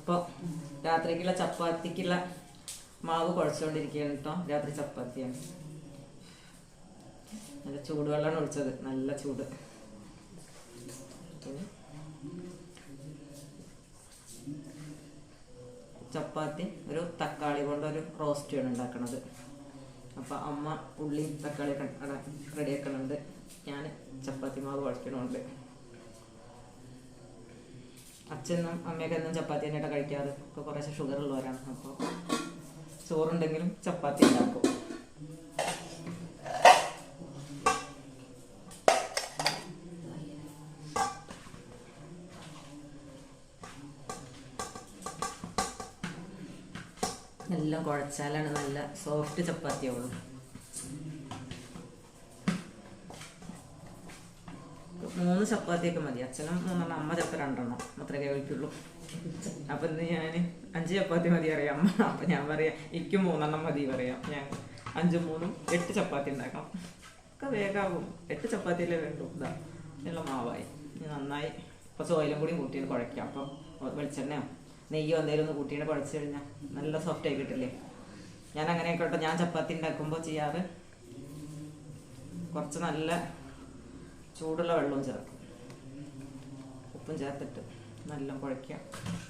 ഇപ്പോൾ രാത്രിക്കുള്ള ചപ്പാത്തിക്കുള്ള മാവ് കുഴച്ചുകൊണ്ടിരിക്കുകയാണ് കേട്ടോ. രാത്രി ചപ്പാത്തിയാണ്. നല്ല ചൂടുവെള്ളമാണ് ഒഴിച്ചത്, നല്ല ചൂട്. ചപ്പാത്തി ഒരു തക്കാളി കൊണ്ടൊരു റോസ്റ്റാണ് ഉണ്ടാക്കണത്. അപ്പം അമ്മ ഉള്ളിയും തക്കാളിയൊക്കെ റെഡിയാക്കണുണ്ട്. ഞാൻ ചപ്പാത്തി മാവ് കുഴക്കണമുണ്ട്. അച്ഛനും അമ്മയൊക്കെ എന്നും ചപ്പാത്തി തന്നെയായിട്ട് കഴിക്കാറ്. ഇപ്പോൾ കുറേശ്ശെ ഷുഗർ ഉള്ളവരാണ്. അപ്പോൾ ചോറുണ്ടെങ്കിലും ചപ്പാത്തി ഉണ്ടാക്കും. എല്ലാം കുഴച്ചാലാണ് നല്ല സോഫ്റ്റ് ചപ്പാത്തിയാവുള്ളൂ. 3 ചപ്പാത്തിയൊക്കെ മതി. അച്ഛനും 3 അമ്മ ചിലപ്പോൾ 2 അത്രയൊക്കെ കഴിക്കുള്ളൂ. അപ്പം ഇന്ന് ഞാൻ 5 ചപ്പാത്തി മതി അറിയാം അമ്മ. അപ്പം ഞാൻ പറയാം എനിക്കും 3 മതി പറയാം. ഞാൻ 5 3 8 ചപ്പാത്തി ഉണ്ടാക്കാം. ഒക്കെ വേഗമാകും. 8 ചപ്പാത്തിയല്ലേ വേണ്ടു. ഇതാ ഉള്ള മാവായി നന്നായി. കുറച്ച് ഓയിലും കൂടി കൂട്ടിയിട്ട് കുഴയ്ക്കാം. അപ്പം വെളിച്ചെണ്ണയോ നെയ്യോ എന്തെങ്കിലും ഒന്ന് കൂട്ടിയിട്ട് കുഴച്ച് കഴിഞ്ഞാൽ നല്ല സോഫ്റ്റ് ആയി കിട്ടില്ലേ. ഞാൻ അങ്ങനെയൊക്കെ കേട്ടോ ഞാൻ ചപ്പാത്തി ഉണ്ടാക്കുമ്പോൾ ചെയ്യാറ്. കുറച്ച് നല്ല ചൂടുള്ള വെള്ളവും ചേർക്കും, ഉപ്പും ചേർത്തിട്ട് നല്ല കുഴയ്ക്കാം.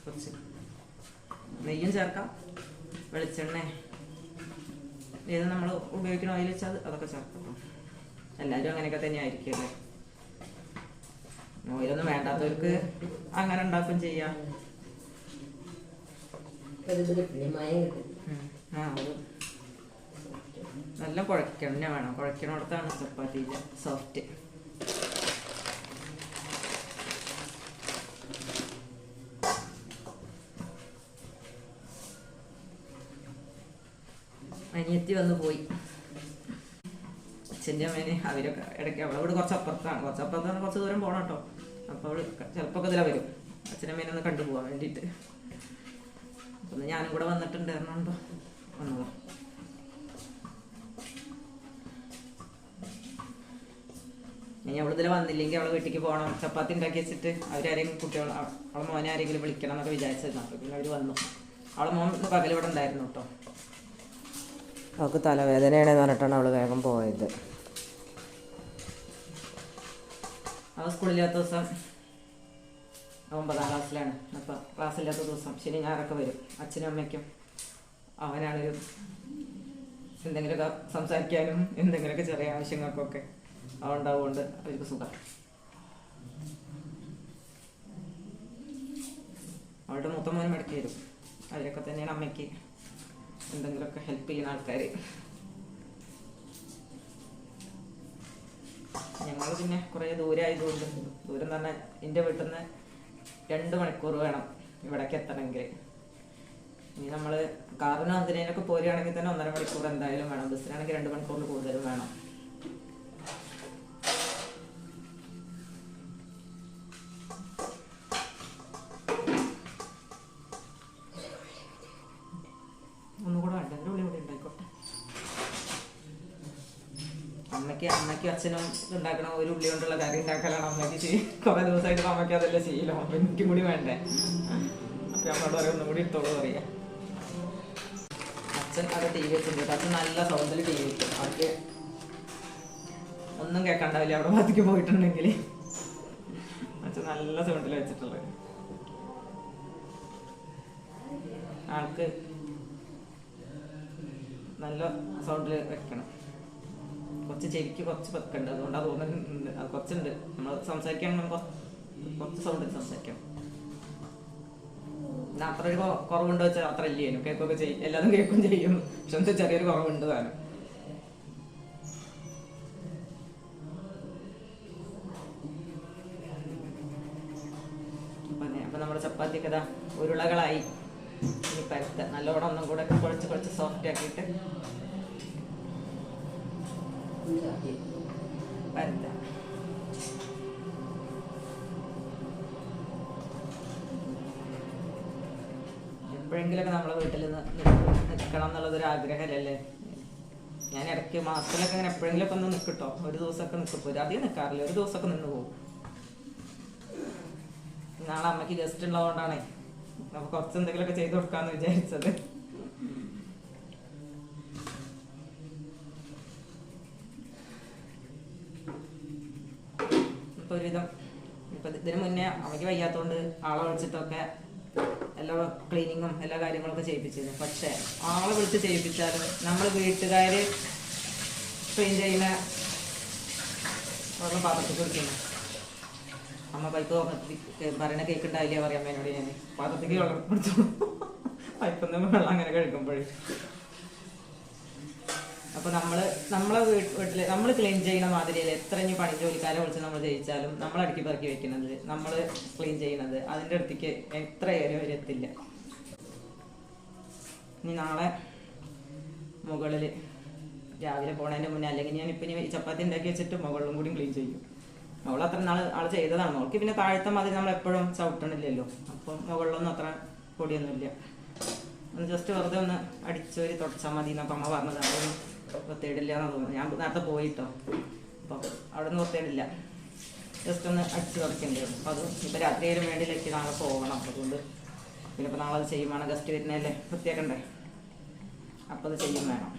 കുറച്ച് നെയ്യും ചേർക്കാം, വെളിച്ചെണ്ണ ഏത് നമ്മൾ ഉപയോഗിക്കുന്ന ഓയിൽ വെച്ചാൽ അതൊക്കെ ചേർക്കാം. എല്ലാവരും അങ്ങനെയൊക്കെ തന്നെ ആയിരിക്കുമല്ലേ. ഓയിലൊന്നും വേണ്ടാത്തവർക്ക് അങ്ങനെ ഉണ്ടാക്കും ചെയ്യാം. നല്ല കുഴക്കണ വേണം. കുഴക്കണോടത്താണ് ചപ്പാത്തിയിലെ സോഫ്റ്റ്. അനിയത്തി വന്ന് പോയി. അച്ഛൻ്റെ അമ്മേനെ അവരൊക്കെ ഇടയ്ക്ക് അവളോട് കുറച്ചപ്പുറത്താണ്. കുറച്ച് ദൂരം പോകണം കേട്ടോ. അപ്പോൾ അവൾ ചിലപ്പോൾ ഒക്കെ ഇതിലാണ് വരും. അച്ഛനമ്മേനെ ഒന്ന് കണ്ടുപോകാൻ വേണ്ടിയിട്ട്. അപ്പം ഞാനും കൂടെ വന്നിട്ടുണ്ടായിരുന്നുണ്ടോ വന്നതോ. ഇനി അവളിതിൽ വന്നില്ലെങ്കിൽ അവളെ വീട്ടിലേക്ക് പോകണം. ചപ്പാത്തി ഉണ്ടാക്കി വെച്ചിട്ട് അവരാരെങ്കിലും കുട്ടികൾ അവളെ മോനെ ആരെങ്കിലും വിളിക്കണം എന്നൊക്കെ വിചാരിച്ചിരുന്നു. അപ്പോൾ പിന്നെ അവർ വന്നു. അവളെ മോൻ പകലിവിടെ ഉണ്ടായിരുന്നു കേട്ടോ. അവൾക്ക് തലവേദനയാണെന്ന് പറഞ്ഞിട്ടാണ് അവൾ വേഗം പോയത്. അവൾ സ്കൂളില്ലാത്ത ദിവസം 9ാം ക്ലാസ്സിലാണ്. അപ്പം ക്ലാസ്സില്ലാത്ത ദിവസം ശനി ഞായറൊക്കെ വരും. അച്ഛനും അമ്മയ്ക്കും അവനാണൊരു എന്തെങ്കിലുമൊക്കെ സംസാരിക്കാനും എന്തെങ്കിലുമൊക്കെ ചെറിയ ആവശ്യങ്ങൾക്കൊക്കെ അവളുണ്ടാവുകൊണ്ട് അവർക്ക് സുഖം. അവളുടെ മൂത്ത മോനും ഇടയ്ക്ക് വരും. അവരൊക്കെ തന്നെയാണ് അമ്മയ്ക്ക് എന്തെങ്കിലുമൊക്കെ ഹെൽപ്പ് ചെയ്യുന്ന ആൾക്കാർ. ഞങ്ങൾ പിന്നെ കുറേ ദൂരമായതുകൊണ്ട്, ദൂരം എന്ന് പറഞ്ഞാൽ എൻ്റെ വീട്ടിൽ നിന്ന് 2 മണിക്കൂർ വേണം ഇവിടേക്ക് എത്തണമെങ്കിൽ. ഇനി നമ്മൾ കാറിനോ എന്തിനേലൊക്കെ പോരുകയാണെങ്കിൽ തന്നെ 1.5 മണിക്കൂർ എന്തായാലും വേണം. ബസ്സിനാണെങ്കിൽ 2 മണിക്കൂറിൽ കൂടുതലും വേണം. ഒന്നുകൂടെ വേണ്ട, ഒരു ഉള്ളി കൂടി ഉണ്ടായിക്കോട്ടെ. അമ്മയ്ക്കും അച്ഛനും ഉണ്ടാക്കണ ഒരു ഉള്ളി കൊണ്ടുള്ള കറി ഉണ്ടാക്കലാണ് അമ്മയ്ക്ക് കുറെ ദിവസമായിട്ട് അമ്മയ്ക്ക് അതെല്ലാം ചെയ്യലോ. അപ്പം എനിക്കും കൂടി വേണ്ടേ. അപ്പം അമ്മയോട് പറയാം ഒന്നും കൂടി ഇട്ടോളൂ പറയാ. അച്ഛൻ അവിടെ ടി വി വെച്ചിട്ടുണ്ട്. അച്ഛൻ നല്ല സൗണ്ടിൽ ടി വി വെക്കും. അവർക്ക് ഒന്നും കേൾക്കണ്ടാവില്ല അവിടെ ഭാഗത്തേക്ക് പോയിട്ടുണ്ടെങ്കിൽ. അച്ഛൻ നല്ല സൗണ്ടിൽ വെച്ചിട്ടുള്ളത്. ആൾക്ക് നല്ല സൗണ്ടിൽ വെക്കണം. കുറച്ച് ചെവിക്ക് കുറച്ച് വെക്കുന്നുണ്ട്. അതുകൊണ്ട് അത് തോന്നുന്നുണ്ട്. അത് കുറച്ചുണ്ട്. നമ്മൾ സംസാരിക്കുകയാണെങ്കിൽ കുറച്ച് സൗണ്ടിൽ സംസാരിക്കണം. പിന്നെ അത്ര ഒരു കുറവുണ്ടോ വെച്ചാൽ അത്ര ഇല്ലേനും കേൾക്കുകയൊക്കെ ചെയ്യും. എല്ലാതും കേൾക്കും ചെയ്യും. പക്ഷെ എന്താ ചെറിയൊരു കുറവുണ്ട് താനും. അപ്പം നമ്മുടെ ചപ്പാത്തിക്ക് ഇതാ ഉരുളകളായി. ഇനി പരത്ത നല്ലോണം ഒന്നും കൂടെ കുഴച്ച് സോഫ്റ്റ് ആക്കിയിട്ട് പരത്ത. എപ്പോഴെങ്കിലൊക്കെ നമ്മളെ വീട്ടിൽ നിൽക്കണം എന്നുള്ളതൊരു ആഗ്രഹമല്ലേ. ഞാൻ ഇടയ്ക്ക് മാസത്തിലൊക്കെ അങ്ങനെ എപ്പോഴെങ്കിലൊക്കെ ഒന്ന് നിൽക്കട്ടോ. ഒരു ദിവസമൊക്കെ നിൽക്കും. അധികം നിൽക്കാറില്ല. ഒരു ദിവസമൊക്കെ നിന്ന് പോകും. നാളെ അമ്മയ്ക്ക് ഗസ്റ്റ് ഉള്ളതുകൊണ്ടാണേ അപ്പോൾ കുറച്ച് എന്തെങ്കിലുമൊക്കെ ചെയ്ത് കൊടുക്കാമെന്ന് വിചാരിച്ചത്. ഇപ്പോൾ ഒരുവിധം ഇപ്പം ഇതിന് മുന്നേ അമ്മയ്ക്ക് വയ്യാത്തതുകൊണ്ട് ആളെ വിളിച്ചിട്ടൊക്കെ എല്ലാ ക്ലീനിങ്ങും എല്ലാ കാര്യങ്ങളൊക്കെ ചെയ്യിപ്പിച്ചിരുന്നു. പക്ഷേ ആളെ വിളിച്ച് ചെയ്യിപ്പിച്ചാലും നമ്മൾ വീട്ടുകാർ ക്ലീൻ ചെയ്യുന്ന വെള്ളം പാത്രത്തിൽ കുടിക്കുന്നു. അമ്മ പൈപ്പ് പറയണ കേൾക്കുണ്ടാവില്ല പറയാം അമ്മേനോട്. ഞാൻ പാത്രത്തേക്ക് വെള്ളം കുടിച്ചു പൈപ്പിൽ നിന്ന് വെള്ളം അങ്ങനെ കഴുകുമ്പോഴേ. അപ്പോൾ നമ്മളെ വീട്ടിൽ നമ്മൾ ക്ലീൻ ചെയ്യുന്ന മാതിരിയല്ല എത്ര ഇനി പണി ജോലിക്കാരെ വിളിച്ച് നമ്മൾ ചെയ്യിച്ചാലും നമ്മൾ അടുക്കി പറക്കി വെക്കുന്നത്, നമ്മൾ ക്ലീൻ ചെയ്യുന്നത് അതിൻ്റെ അടുത്തേക്ക് എത്ര വരെ എത്തില്ല. ഇനി നാളെ മുകളിൽ രാവിലെ പോണതിൻ്റെ മുന്നേ, അല്ലെങ്കിൽ ഞാനിപ്പോൾ ഇനി ചപ്പാത്തി ഉണ്ടാക്കി വെച്ചിട്ട് മുകളിലും കൂടി ക്ലീൻ ചെയ്യും. അവൾ അത്ര ആൾ ചെയ്തതാണ്. അവൾക്ക് പിന്നെ താഴത്തെ മാതിരി നമ്മൾ എപ്പോഴും ചവിട്ടണില്ലല്ലോ. അപ്പം മുകളിലൊന്നും അത്ര പൊടിയൊന്നുമില്ല. ഒന്ന് ജസ്റ്റ് വെറുതെ ഒന്ന് അടിച്ചൊരു തുടച്ചാൽ മതി എന്നൊക്കെ അമ്മ പറഞ്ഞത്. അതൊന്നും വൃത്തിയിടില്ല എന്നാണ് തോന്നുന്നത്. ഞാൻ നേരത്തെ പോയിട്ടോ, അപ്പം അവിടെ നിന്ന് വൃത്തിയിടില്ല. ജസ്റ്റ് ഒന്ന് അടിച്ച് തുടക്കേണ്ടി വരും. അപ്പോൾ അത് ഇപ്പോൾ രാത്രിയിലും വേണ്ടിയിലേക്ക് നാളെ പോകണം. അതുകൊണ്ട് പിന്നെ ഇപ്പോൾ നാളെ അത് ചെയ്യും വേണം. ഗസ്റ്റ് വരുന്നതല്ലേ, വൃത്തിയാക്കണ്ടേ. അപ്പോൾ അത് ചെയ്യും വേണം.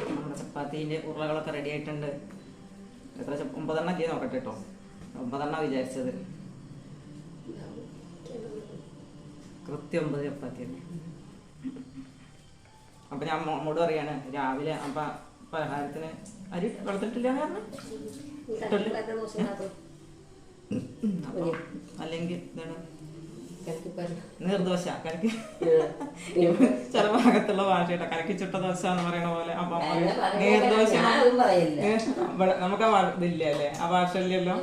നമ്മുടെ ചപ്പാത്തീൻ്റെ ഉരുളകളൊക്കെ റെഡി ആയിട്ടുണ്ട്. എത്ര 9 എണ്ണം ചെയ്ത് നോക്കട്ടെ കേട്ടോ. 9 എണ്ണം വിചാരിച്ചത്, കൃത്യം 9 ചപ്പാത്തി തന്നെ. അപ്പം ഞാൻ മോട് പറയാണ് രാവിലെ അപ്പം പലഹാരത്തിന് അരി വെള്ളത്തിട്ടില്ല കാരണം അല്ലെങ്കിൽ എന്താണ് നീർദോശ കലക്കി ചില ഭാഗത്തുള്ള ഭാഷ കലക്കി ചുട്ട ദോശ എന്ന് പറയുന്ന പോലെ. അപ്പം നീർദോശ നമുക്ക് ആ ഇതില്ല അല്ലേ, ആ ഭാഷ ഇല്ലല്ലോ.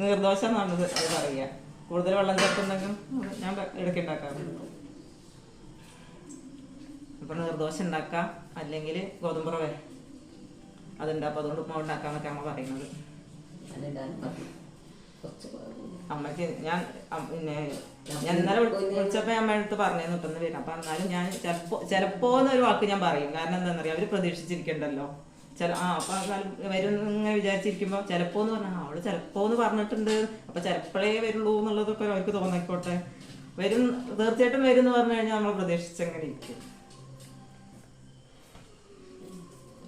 നീർദോശ എന്നാണ് അത് പറയുക. കൂടുതൽ വെള്ളം ചേർത്തുണ്ടെങ്കിലും ഞാൻ ഇടയ്ക്ക് ഉണ്ടാക്കാറുണ്ട്. അപ്പം നീർദോശ ഉണ്ടാക്കാം, അല്ലെങ്കിൽ ഗോതമ്പ് റവ അതുണ്ടാക്കും. അതുകൊണ്ട് ഉപ്പുമാവ് ഉണ്ടാക്കാന്നൊക്കെ അമ്മ പറയുന്നത്. അമ്മയ്ക്ക് ഞാൻ ഇന്നലെ വിളിച്ചപ്പോൾ അമ്മ അടുത്ത് പറഞ്ഞേന്ന് ഇട്ടെന്ന് വരും. അപ്പം എന്നാലും ഞാൻ ചിലപ്പോ എന്നൊരു വാക്ക് ഞാൻ പറയും. കാരണം എന്താണെന്നറിയാം, അവർ പ്രതീക്ഷിച്ചിരിക്കണ്ടല്ലോ. അപ്പം വരും ഇങ്ങനെ വിചാരിച്ചിരിക്കുമ്പോൾ ചിലപ്പോ എന്ന് പറഞ്ഞാൽ അവള് ചിലപ്പോ എന്ന് പറഞ്ഞിട്ടുണ്ട്, അപ്പൊ ചിലപ്പോഴേ വരുള്ളൂ എന്നുള്ളതൊക്കെ അവർക്ക് തോന്നിക്കോട്ടെ. വരും, തീർച്ചയായിട്ടും വരും എന്ന് പറഞ്ഞു കഴിഞ്ഞാൽ നമ്മൾ പ്രതീക്ഷിച്ചെങ്ങനെ ഇരിക്കും.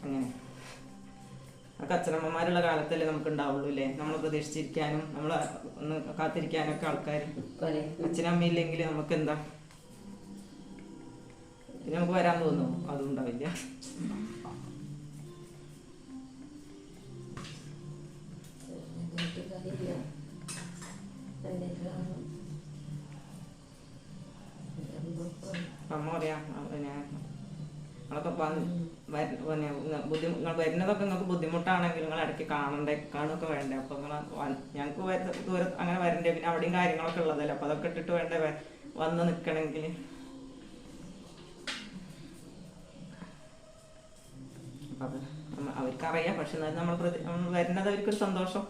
അങ്ങനെ അച്ഛനമ്മമാരുള്ള കാലത്തല്ലേ നമുക്ക് ഉണ്ടാവുള്ളൂ അല്ലേ, നമ്മൾ പ്രതീക്ഷിച്ചിരിക്കാനും നമ്മൾ ഒന്ന് കാത്തിരിക്കാനൊക്കെ ആൾക്കാർ. അച്ഛനമ്മയില്ലെങ്കിൽ നമുക്ക് എന്താ, പിന്നെ നമുക്ക് വരാൻ തോന്നുന്നു, അതും ഉണ്ടാവില്ല. അമ്മ പറയാ പിന്നെ നിങ്ങളൊക്കെ നിങ്ങൾ വരുന്നതൊക്കെ നിങ്ങൾക്ക് ബുദ്ധിമുട്ടാണെങ്കിൽ നിങ്ങൾ ഇടയ്ക്ക് കാണുകയൊക്കെ വേണ്ടേ. അപ്പൊ ഞങ്ങൾക്ക് ദൂരം അങ്ങനെ വരണ്ടേ, പിന്നെ അവിടെയും കാര്യങ്ങളൊക്കെ ഉള്ളതല്ലേ. അപ്പൊ അതൊക്കെ ഇട്ടിട്ട് വേണ്ടേ വന്ന് നിൽക്കണമെങ്കിൽ. അത് അവർക്കറിയാം, പക്ഷെ എന്നാലും നമ്മൾ വരുന്നത് അവർക്കൊരു സന്തോഷം.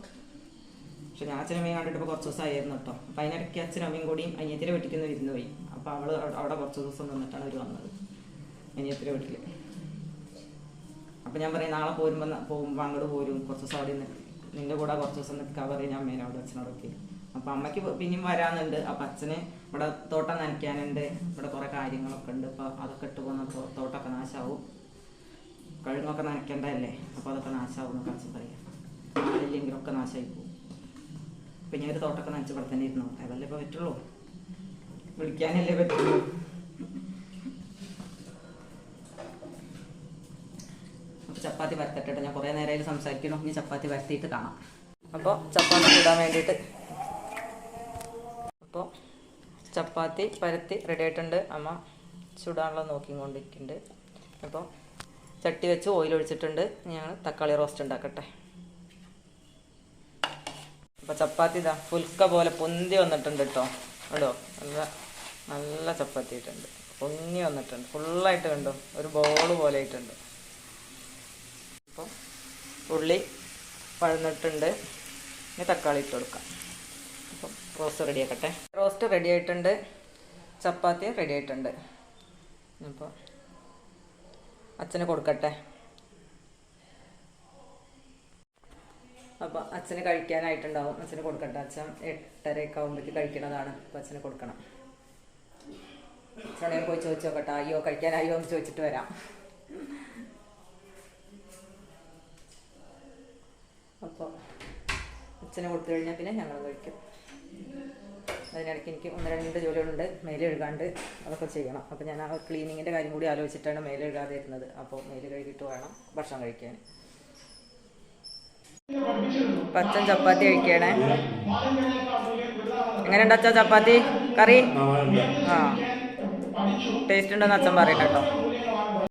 പക്ഷെ ഞാൻ അച്ഛനമ്മയും കണ്ടിട്ട് ഇപ്പോൾ കുറച്ച് ദിവസമായിരുന്നു കേട്ടോ. അപ്പം അതിനിടയ്ക്ക് അച്ഛനമ്മയും കൂടിയും അനിയത്തിൻ്റെ വീട്ടിൽ നിന്ന് വിരുന്ന് പോയി. അപ്പോൾ അവൾ അവിടെ കുറച്ച് ദിവസം നിന്നിട്ടാണ് അവർ വന്നത്, അനിയത്തിൻ്റെ വീട്ടിൽ. അപ്പം ഞാൻ പറയും നാളെ പോകുമ്പോൾ അങ്ങോട്ട് പോരും, കുറച്ച് ദിവസം അവിടെ നിൻ്റെ കൂടെ കുറച്ച് ദിവസം നിൽക്കാൻ പറയും ഞാൻ അമ്മേനോട് അച്ഛനോടൊക്കെ. അപ്പം അമ്മയ്ക്ക് പിന്നെയും വരാനുണ്ട്. അപ്പം അച്ഛന് ഇവിടെ തോട്ടം നനയ്ക്കാനുണ്ട്, ഇവിടെ കുറേ കാര്യങ്ങളൊക്കെ ഉണ്ട്. അപ്പോൾ അതൊക്കെ ഇട്ട് പോകുന്നപ്പോൾ തോട്ടമൊക്കെ നാശമാവും, കഴുങ്ങൊക്കെ നനയ്ക്കേണ്ടതല്ലേ. അപ്പോൾ അതൊക്കെ നാശമാവും എന്നൊക്കെ അച്ഛൻ പറയാം. ആളില്ലെങ്കിലും ഒക്കെ നാശമായി പോകും. അപ്പം ഞാൻ ഒരു തോട്ടമൊക്കെ നനച്ച് ഇവിടെ തന്നെ ഇരുന്നു, അതല്ലേ ഇപ്പോൾ പറ്റുള്ളൂ, വിളിക്കാനല്ലേ പറ്റുള്ളൂ. അപ്പോൾ ചപ്പാത്തി പരത്തട്ടെ. ഞാൻ കുറേ നേരമായിട്ട് സംസാരിക്കണം, ഇനി ചപ്പാത്തി പരത്തിയിട്ട് കാണാം. അപ്പോൾ ചപ്പാത്തി ചൂടാൻ വേണ്ടിയിട്ട് ചപ്പാത്തി പരത്തി റെഡി ആയിട്ടുണ്ട്. അമ്മ ചൂടാനുള്ളത് നോക്കിക്കൊണ്ടിരിക്കുന്നുണ്ട്. അപ്പോൾ ചട്ടി വെച്ച് ഓയിൽ ഒഴിച്ചിട്ടുണ്ട്. ഞങ്ങൾ തക്കാളി റോസ്റ്റ് ഉണ്ടാക്കട്ടെ. അപ്പോൾ ചപ്പാത്തി ഇതാ ഫുൽക്ക പോലെ പൊന്തി വന്നിട്ടുണ്ട് കേട്ടോ. കണ്ടോ, നല്ല ചപ്പാത്തി ആയിട്ടുണ്ട്, പൊങ്ങി വന്നിട്ടുണ്ട്, ഫുള്ളായിട്ട് കണ്ടോ, ഒരു ബോൾ പോലെ ആയിട്ടുണ്ട്. അപ്പോൾ ഉള്ളി വഴന്നിട്ടുണ്ട്, ഇനി തക്കാളി ഇട്ട് കൊടുക്കാം. അപ്പം റോസ്റ്റ് റെഡി ആക്കട്ടെ. റോസ്റ്റ് റെഡി ആയിട്ടുണ്ട്, ചപ്പാത്തി റെഡി ആയിട്ടുണ്ട്. അപ്പോൾ അച്ഛന് കൊടുക്കട്ടെ. അപ്പോൾ അച്ഛന് കഴിക്കാനായിട്ടുണ്ടാവും. അച്ഛന് കൊടുക്കട്ടെ. അച്ഛൻ 8:30 ആകുമ്പോഴേക്ക് കഴിക്കണതാണ്. അപ്പോൾ അച്ഛന് കൊടുക്കണം. അച്ഛനെ പോയി ചോദിച്ചു നോക്കട്ടെ, അയ്യോ കഴിക്കാനായോ എന്ന് ചോദിച്ചിട്ട് വരാം. അപ്പോൾ അച്ഛനെ കൊടുത്തു കഴിഞ്ഞാൽ പിന്നെ ഞങ്ങൾ കഴിക്കും. അതിനിടയ്ക്ക് എനിക്ക് 1-2 ജോലികളുണ്ട്. മേല് കഴുകാണ്ട് അതൊക്കെ ചെയ്യണം. അപ്പോൾ ഞാൻ ആ ക്ലീനിങ്ങിൻ്റെ കാര്യം കൂടി ആലോചിച്ചിട്ടാണ് മേല് കഴുകാതെ ഇരുന്നത്. അപ്പോൾ മേല് കഴുകിയിട്ട് വേണം ഭക്ഷണം കഴിക്കാൻ. അച്ഛൻ ചപ്പാത്തി കഴിക്കണേ. എങ്ങനെയുണ്ട് അച്ഛാ ചപ്പാത്തി കറി? ആ, ടേസ്റ്റ് ഉണ്ടെന്ന് അച്ഛൻ പറയട്ടെ കേട്ടോ.